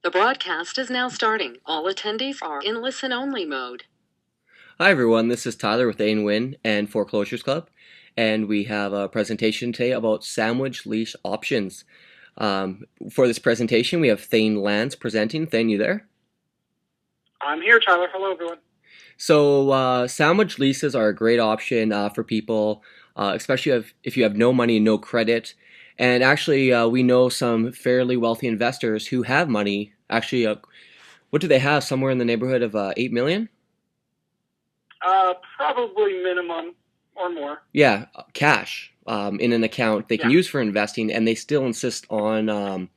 The broadcast is now starting. All attendees are in listen-only mode. Hi everyone, this is Tyler with Ain Win and Foreclosures Club, and we have a presentation today about sandwich lease options. For this presentation, we have Thane Lance presenting. Thane, you there? I'm here, Tyler. Hello, everyone. So, sandwich leases are a great option for people, especially if you have no money and no credit. And actually, we know some fairly wealthy investors who have money. Actually, what do they have? Somewhere in the neighborhood of 8 million? Probably minimum or more. Yeah, cash in an account they can Yeah. use for investing, and they still insist on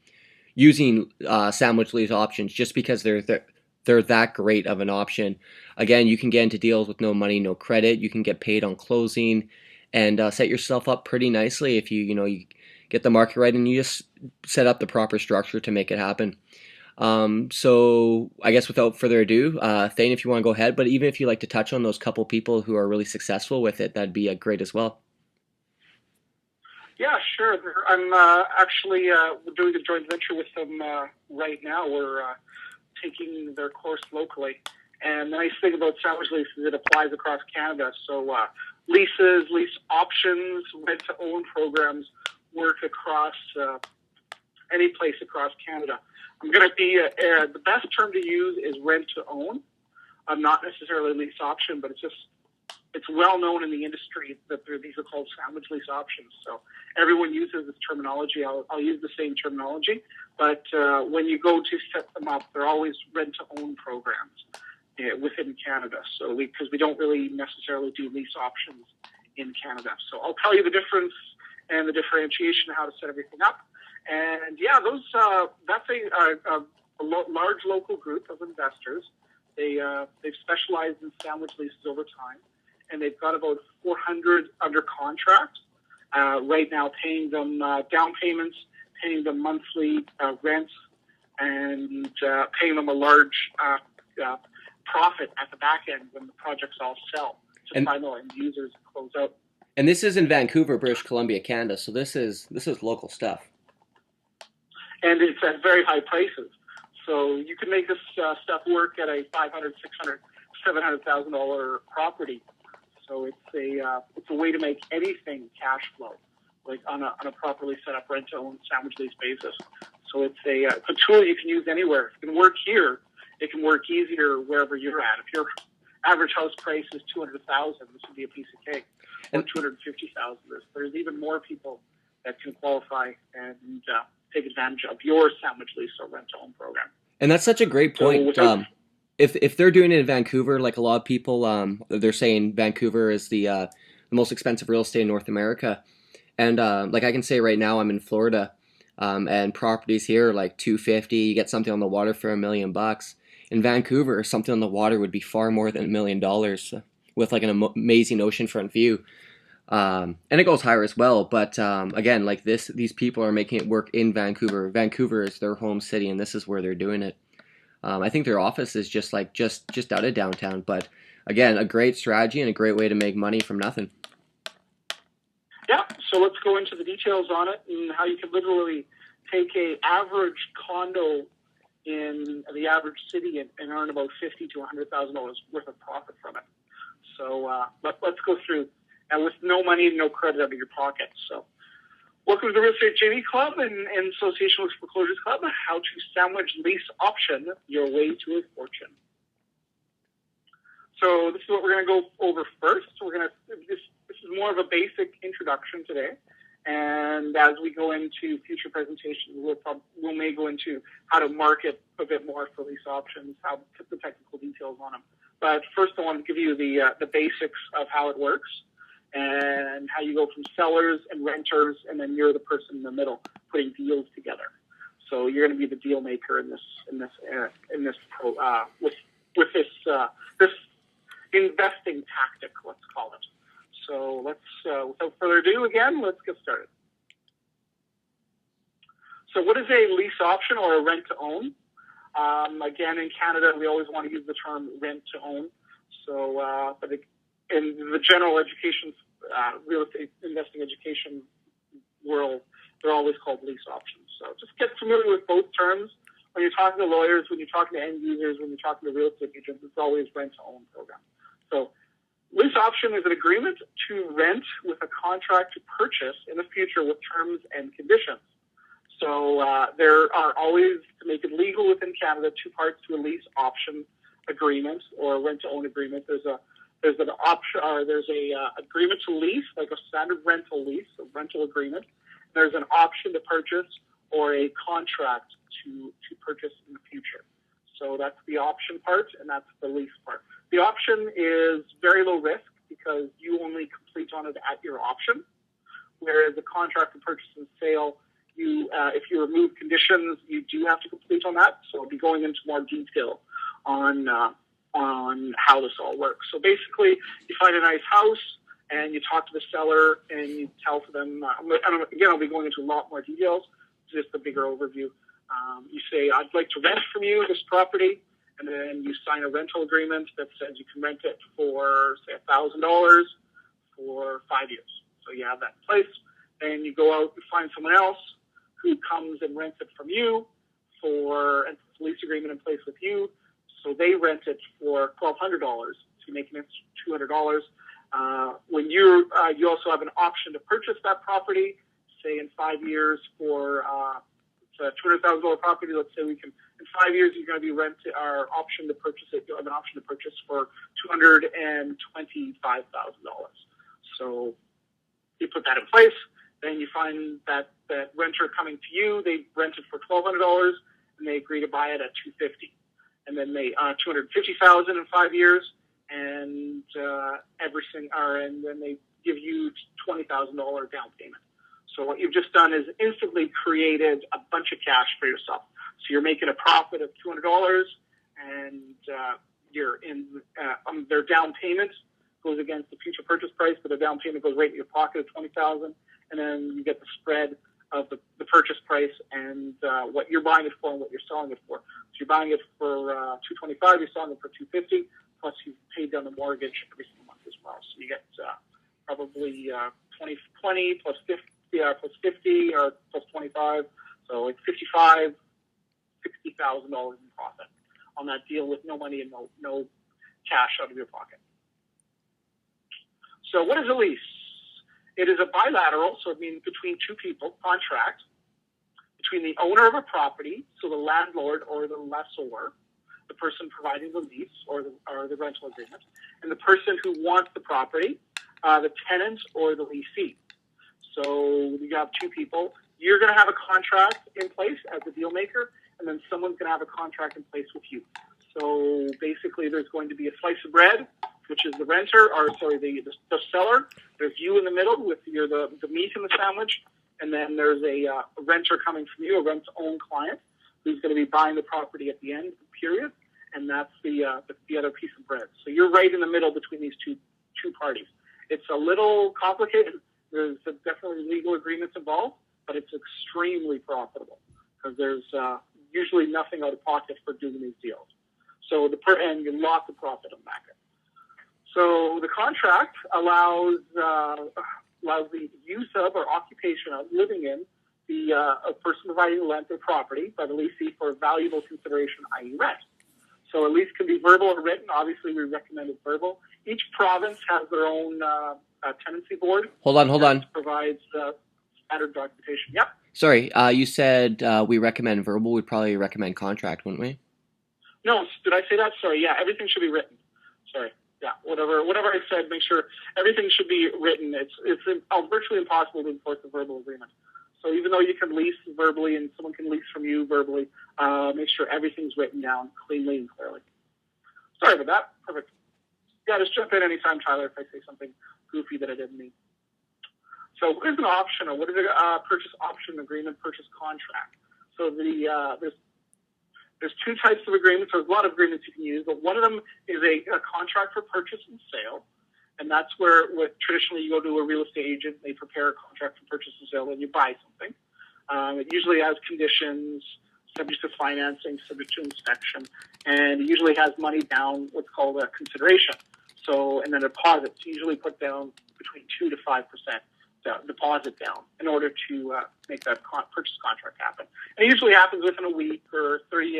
using sandwich lease options just because they're that great of an option. Again, you can get into deals with no money, no credit. You can get paid on closing, and set yourself up pretty nicely if you get the market right and you just set up the proper structure to make it happen. So I guess without further ado, Thane, if you want to go ahead, but even if you like to touch on those couple people who are really successful with it, that'd be great as well. Yeah, sure. I'm actually doing a joint venture with them right now. We're taking their course locally. And the nice thing about sandwich lease is it applies across Canada. So leases, lease options, rent-to-own programs work across any place across Canada. I'm going to be the best term to use is rent-to-own. Not necessarily lease option, but it's well known in the industry that these are called sandwich lease options. So everyone uses this terminology. I'll use the same terminology, but when you go to set them up, they're always rent-to-own programs within Canada. So because we don't really necessarily do lease options in Canada. So I'll tell you the difference and the differentiation, how to set everything up. And yeah, that's a large local group of investors. They've specialized in sandwich leases over time, and they've got about 400 under contract right now, paying them down payments, paying them monthly rents, and paying them a large profit at the back end when the projects all sell to final end users and close out. And this is in Vancouver, British Columbia, Canada. So this is local stuff. And it's at very high prices. So you can make this stuff work at a $500,000, $600,000, $700,000 property. So it's a way to make anything cash flow, like on a properly set up rent-to-own sandwich lease basis. So it's a tool you can use anywhere. It can work here. It can work easier wherever you're at. If your average house price is $200,000, this would be a piece of cake. Or $250,000. There's even more people that can qualify and take advantage of your sandwich lease or rent-to-own program. And that's such a great point. So if they're doing it in Vancouver, like a lot of people, they're saying Vancouver is the most expensive real estate in North America. And like I can say right now, I'm in Florida, and properties here are like $250. You get something on the water for $1 million. In Vancouver, something on the water would be far more than $1 million with like an amazing oceanfront view. And it goes higher as well. But again, like these people are making it work in Vancouver. Vancouver is their home city, and this is where they're doing it. I think their office is just out of downtown. But again, a great strategy and a great way to make money from nothing. Yeah. So let's go into the details on it and how you can literally take a average condo in the average city and earn about $50,000 to $100,000 worth of profit from it. So let's go through. And with no money and no credit out of your pocket. So welcome to the Real Estate JV Club and Association with Foreclosures Club, how to sandwich lease option your way to a fortune. So this is what we're going to go over first. This is more of a basic introduction today. And as we go into future presentations, we may go into how to market a bit more for lease options, how to put the technical details on them. But first I want to give you the basics of how it works, and how you go from sellers and renters, and then you're the person in the middle putting deals together. So you're going to be the deal maker with this investing tactic, let's call it. So without further ado, let's get started. So what is a lease option or a rent to own? Again, in Canada, we always want to use the term rent to own. So, but in the general education, real estate investing education world, they're always called lease options. So just get familiar with both terms when you're talking to lawyers, when you're talking to end users, when you're talking to real estate agents, it's always rent-to-own program. So lease option is an agreement to rent with a contract to purchase in the future with terms and conditions. So there are always, to make it legal within Canada, two parts to a lease option agreement or a rent-to-own agreement. There's an option, there's a agreement to lease, like a standard rental lease, a rental agreement. There's an option to purchase or a contract to purchase in the future. So that's the option part, and that's the lease part. The option is very low risk because you only complete on it at your option, whereas the contract to purchase and sale, if you remove conditions, you do have to complete on that. So I'll be going into more detail on how this all works. So basically, you find a nice house and you talk to the seller and you tell to them, again, I'll be going into a lot more details, just a bigger overview. You say, I'd like to rent from you this property, and then you sign a rental agreement that says you can rent it for, say, $1,000 for 5 years. So you have that in place. Then you go out and find someone else who comes and rents it from you and puts a lease agreement in place with you. So they rent it for $1,200. So you're making it $200. When you also have an option to purchase that property, say in 5 years for it's a $200,000 property. Let's say in 5 years you're going to be our option to purchase it. You'll have an option to purchase for $225,000. So you put that in place. Then you find that renter coming to you. They rent it for $1,200, and they agree to buy it at $250,000, and then they $250,000 in 5 years, and and then they give you $20,000 down payment. So what you've just done is instantly created a bunch of cash for yourself. So you're making a profit of $200, and you're in their down payment goes against the future purchase price, but the down payment goes right in your pocket of $20,000, and then you get the spread of the purchase price and what you're buying it for and what you're selling it for. So you're buying it for $225, you're selling it for $250, plus you've paid down the mortgage every single month as well. So you get probably 20 plus 50. Plus 50 or plus 25, so like $60,000 in profit on that deal with no money and no cash out of your pocket. So what is a lease? It is a bilateral, so it means between two people, contract, between the owner of a property, so the landlord or the lessor, the person providing the lease or the rental agreement, and the person who wants the property, the tenant or the leasee. So you have two people. You're going to have a contract in place as a deal maker, and then someone's going to have a contract in place with you. So basically, there's going to be a slice of bread, which is the the seller. There's you in the middle with the meat in the sandwich, and then there's a renter coming from you, a rent-to-own client, who's going to be buying the property at the end of the period, and that's the other piece of bread. So you're right in the middle between these two parties. It's a little complicated. There's definitely legal agreements involved, but it's extremely profitable because there's usually nothing out of pocket for doing these deals. So and you lots of profit on the back end. So the contract allows the use of or occupation of living in a person providing the rent or property by the leasee for valuable consideration, i.e. rent. So a lease can be verbal or written. Obviously, we recommend it verbal. Each province has their own tenancy board. Hold on. Provides standard documentation. Yep. Sorry, you said we recommend verbal. We'd probably recommend contract, wouldn't we? No, did I say that? Sorry. Yeah, everything should be written. Sorry. Yeah, whatever I said, make sure everything should be written. It's virtually impossible to enforce a verbal agreement. So even though you can lease verbally and someone can lease from you verbally, make sure everything's written down cleanly and clearly. Sorry about that. Perfect. Yeah, just jump in anytime, Tyler, if I say something goofy that I didn't mean. So what is an option, or what is a purchase option agreement, purchase contract? So there's two types of agreements. There's a lot of agreements you can use, but one of them is a contract for purchase and sale, and that's where traditionally you go to a real estate agent, they prepare a contract for purchase and sale, and you buy something. It usually has conditions, subject to financing, subject to inspection, and it usually has money down, what's called a consideration. So, and then deposits usually put down between 2 to 5% deposit down in order to make that purchase contract happen. And it usually happens within a week or 30